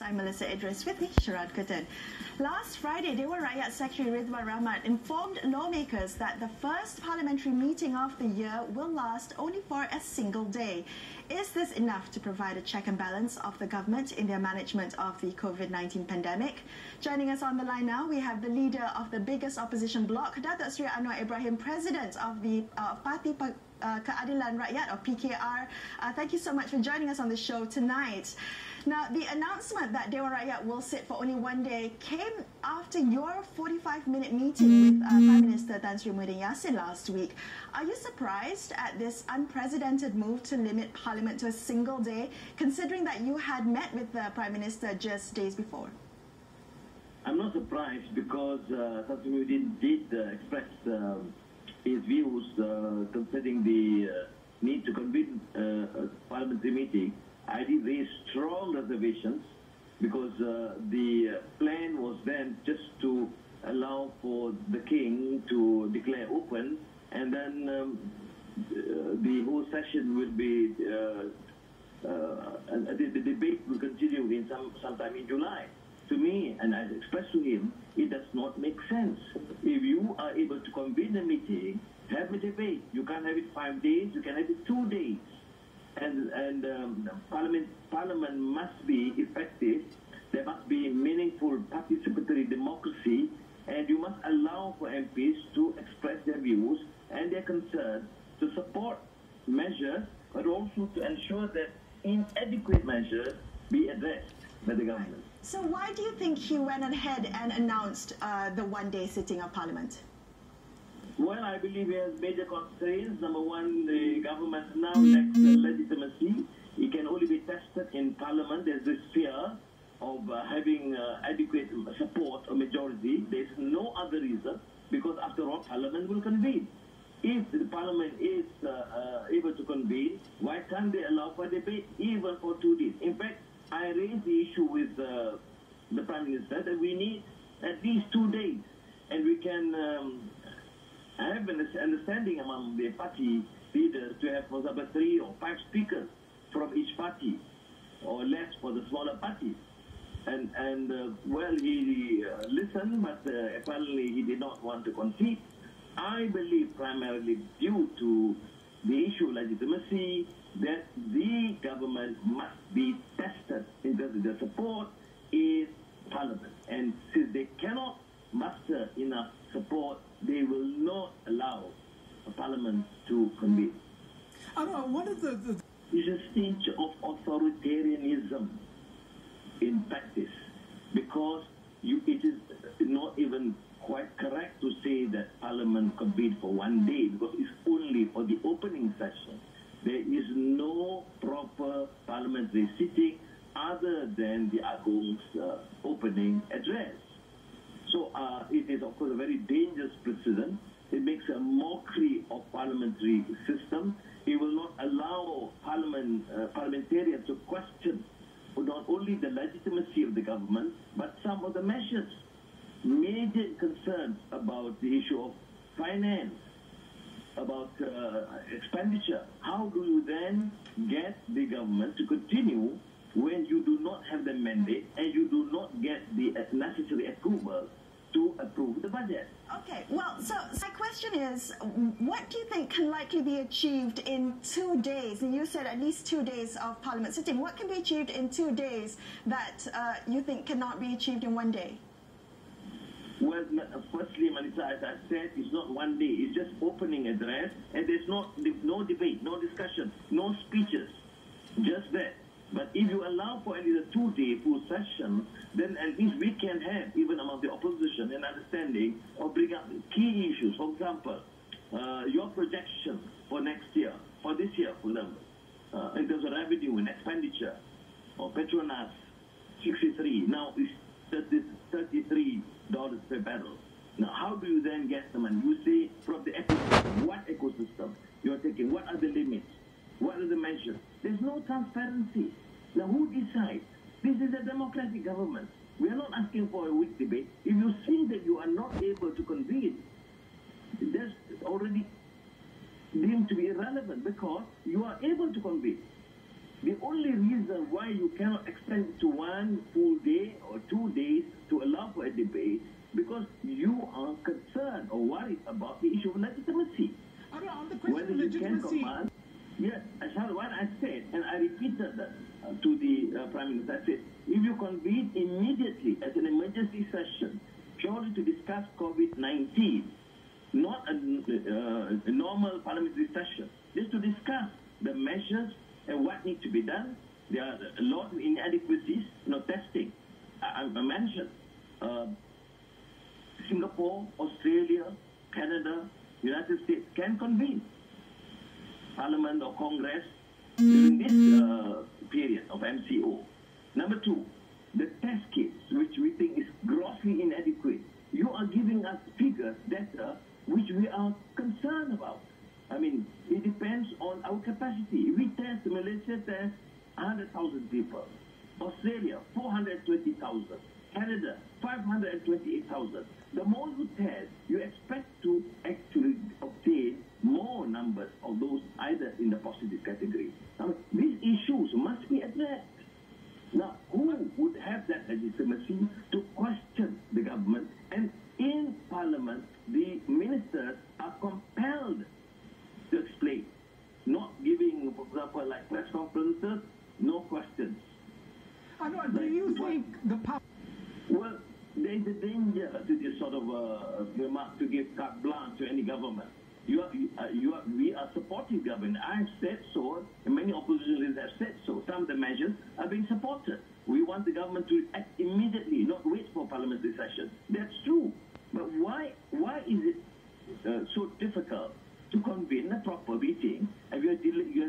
I'm Melissa Idris with the Sharad Kutan. Last Friday, Dewan Rakyat Secretary Ridwan Rahmat informed lawmakers that the first parliamentary meeting of the year will last only for a single day. Is this enough to provide a check and balance of the government in their management of the COVID-19 pandemic? Joining us on the line now, we have the leader of the biggest opposition bloc, Datuk Seri Anwar Ibrahim, President of the Parti Keadilan Rakyat, or PKR. Thank you so much for joining us on the show tonight. Now, the announcement that Dewan Rakyat will sit for only one day came after your 45-minute meeting with Prime Minister Tan Sri Muhyiddin Yassin last week. Are you surprised at this unprecedented move to limit Parliament to a single day, considering that you had met with the Prime Minister just days before? I'm not surprised because Tan Sri Muhyiddin did express his views concerning the need to convene a parliamentary meeting. I did raise strong reservations because the plan was then just to allow for the king to declare open, and then the whole session will be the debate will continue in sometime in July. To me, and I expressed to him, it does not make sense. If you are able to convene a meeting, have a debate. You can't have it 5 days, you can have it 2 days. And Parliament must be effective. There must be meaningful participatory democracy, and you must allow for MPs to express their views and their concerns, to support measures, but also to ensure that inadequate measures be addressed by the government. So why do you think he went ahead and announced the one-day sitting of Parliament? Well, I believe he has major constraints. Number one, the government now lacks legitimacy. It can only be tested in Parliament. There's this fear of having adequate support or majority. There's no other reason, because after all, Parliament will convene. If the Parliament is able to convene, why can't they allow for debate even for 2 days? In fact, I raised the issue with the Prime Minister that we need at least 2 days, and we can have an understanding among the party leaders to have, for example, 3 or 5 speakers from each party, or less for the smaller parties. And well, he listened, but apparently he did not want to concede. I believe primarily due to the issue of legitimacy, that the government must be tested in terms of their support in Parliament. And since they cannot muster enough support, they will not allow a Parliament to convene. What are the... It's a stage of authoritarianism in practice, because it is not even quite correct to say that Parliament convened for 1 day, because it's only for the opening session. There is no proper parliamentary sitting other than the Agong's opening address. So it is, of course, a very dangerous precedent. It makes a mockery of parliamentary system. It will not allow parliamentarians to question not only the legitimacy of the government, but some of the measures. Major concerns about the issue of finance, about expenditure. How do you then get the government to continue when you do not have the mandate and you do not get the necessary approval to approve the budget? Okay, well, so my question is, what do you think can likely be achieved in 2 days? And you said at least 2 days of Parliament sitting. What can be achieved in 2 days that you think cannot be achieved in 1 day? Well, firstly, Melissa, as I said, it's not 1 day. It's just opening address, and there's no debate, no discussion, no speeches, just that. But if you allow for only the 2-day full session, then at least we can have, even among the opposition, an understanding or bring up key issues. For example, your projection for next year, for this year, for example, in terms of revenue and expenditure, or Petronas 63, now it's $33 per barrel. Now, how do you then get the money? You say from the ecosystem. What ecosystem you're taking? What are the limits? What are the measures? There's no transparency. Now, who decides? This is a democratic government. We are not asking for a weak debate. If you see that you are not able to convene, that's already deemed to be irrelevant, because you are able to convene. The only reason why you cannot extend it to 1 full day or 2 days to allow for a debate, because you are concerned or worried about the issue of legitimacy. On the question Whether of you can legitimacy. command. Yes, as what I said, and I repeated that to the Prime Minister. I said, if you convene immediately as an emergency session purely to discuss COVID-19, not a normal parliamentary session, just to discuss the measures and what needs to be done. There are a lot of inadequacies, testing. I mentioned Singapore, Australia, Canada, United States can convene Parliament or Congress during this period of MCO. Number two, the test kits, which we think is grossly inadequate. You are giving us figures, data, which we are concerned about. I mean, it depends on our capacity. We test, Malaysia tests 100,000 people. Australia, 420,000. Canada, 528,000. The more you test, you expect to actually obtain more numbers of those either in the positive category. Now, these issues must be addressed. Now, who would have that legitimacy to question the government? And in Parliament, the ministers are compelled to explain, not giving, for example, like press conferences, no questions. Do you think the power... Well, there is a danger to this sort of remark to give carte blanche to any government. We are supporting government. I have said so, and many opposition leaders have said so. Some of the measures are being supported. We want the government to act immediately, not wait for parliamentary session. That's true. But why is it so difficult to convene a proper meeting, and you have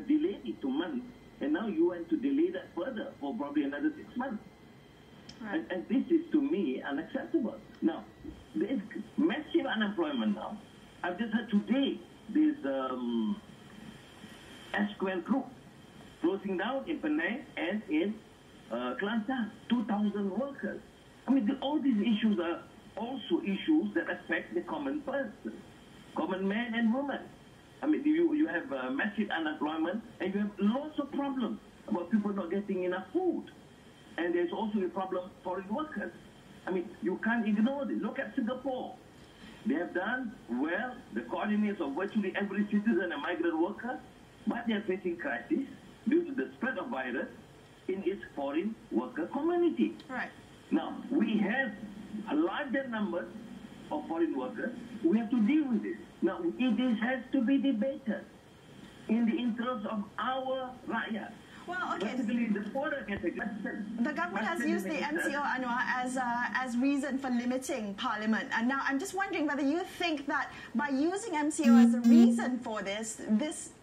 delayed it to months, and now you want to delay that further for probably another 6 months? Right. And this is, to me, unacceptable. Now, there is massive unemployment now. I've just heard today this SQL group closing down in Penang and in Kelantan, 2,000 workers. I mean, all these issues are also issues that affect the common person, common man and woman. I mean, you have massive unemployment, and you have lots of problems about people not getting enough food. And there's also a problem for foreign workers. I mean, you can't ignore this. Look at Singapore. They have done well, the coordinates of virtually every citizen and migrant worker, but they are facing crisis due to the spread of virus in its foreign worker community. Right. Now, we have a larger number of foreign workers. We have to deal with this. Now, it has to be debated in the interest of our rakyat. Well, okay. Basically, the poorer category. The government has used the MCO, Anwar, as reason for limiting Parliament. And now I'm just wondering whether you think that by using MCO as a reason for this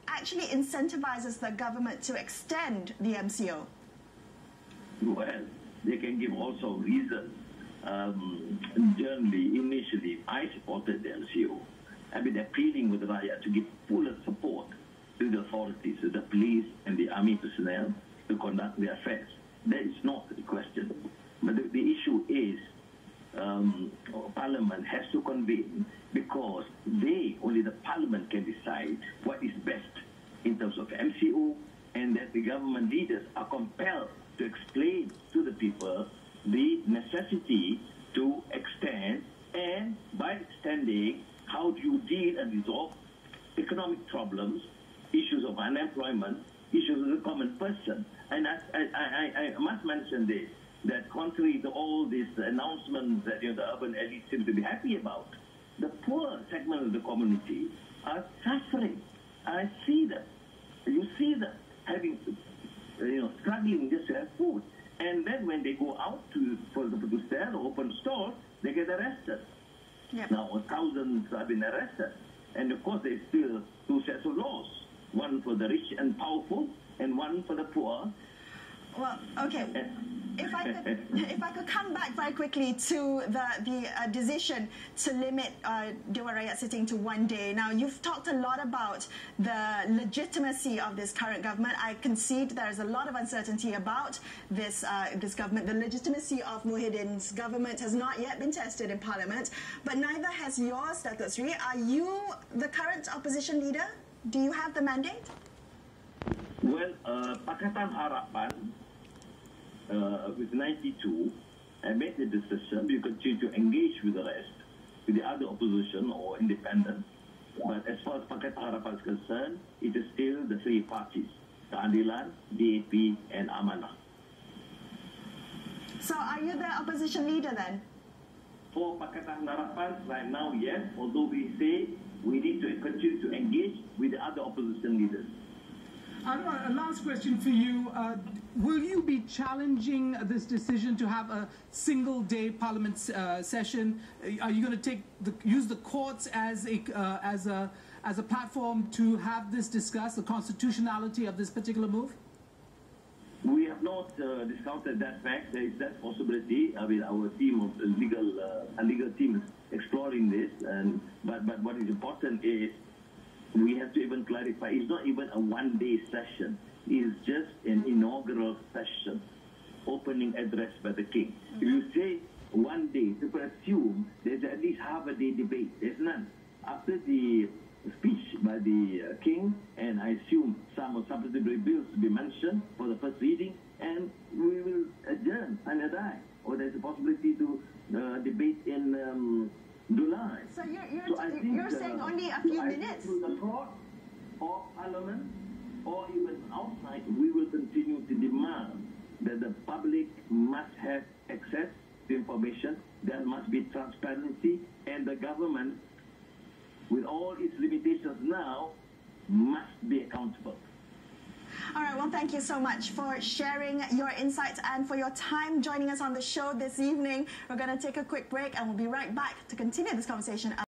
actually incentivizes the government to extend the MCO. Well, they can give also reasons. Generally, initially, I supported the MCO. I've been appealing with the Rakyat to give full support to the authorities, to the police and the army personnel to conduct their affairs. That is not the question. But the issue is Parliament has to convene because only the Parliament can decide what is best in terms of MCO, and that the government leaders are compelled to explain to the people the necessity to extend, and by extending, how do you deal and resolve economic problems, issues of unemployment, issues of the common person. And I must mention this, that contrary to all these announcements that the urban elite seem to be happy about, the poor segment of the community are suffering. I see them. You see them having, struggling just to have food. And then when they go out to sell or open stores, they get arrested. Yep. Now, thousands have been arrested. And of course, there's still two sets of laws. One for the rich and powerful, and one for the poor. Well, okay. If I could come back very quickly to the decision to limit Dewan Rakyat sitting to 1 day. Now, you've talked a lot about the legitimacy of this current government. I concede there's a lot of uncertainty about this government. The legitimacy of Muhyiddin's government has not yet been tested in Parliament, but neither has yours, Datuk Sri. Are you the current opposition leader? Do you have the mandate? Well, Pakatan Harapan, with 92, I made the decision we continue to engage with the rest, with the other opposition or independent. But as far as Pakatan Harapan is concerned, it is still the three parties, Keadilan, DAP, and Amanah. So are you the opposition leader then? For Pakatan Harapan, right now, yes, although we say we need to continue to engage with the other opposition leaders. Anwar, a last question for you. Will you be challenging this decision to have a single-day parliament session? Are you going to use the courts as a platform to have this discussed, the constitutionality of this particular move? We have not discounted that fact. There is that possibility. I mean, our team of legal team is exploring this. But what is important is we have to even clarify. It's not even a one-day session. It's just an inaugural session, opening address by the king. If you say one day, people assume there's at least half a day debate. There's none. After the speech by the king, and I assume some supplementary bills to be mentioned for the first reading, and we will adjourn and die. Or there's a possibility to debate in July. So you're saying only a few minutes? Through the court or parliament or even outside, we will continue to demand that the public must have access to information. There must be transparency, and the government, with all its limitations now, must be accountable. All right, well, thank you so much for sharing your insights and for your time joining us on the show this evening. We're going to take a quick break and we'll be right back to continue this conversation.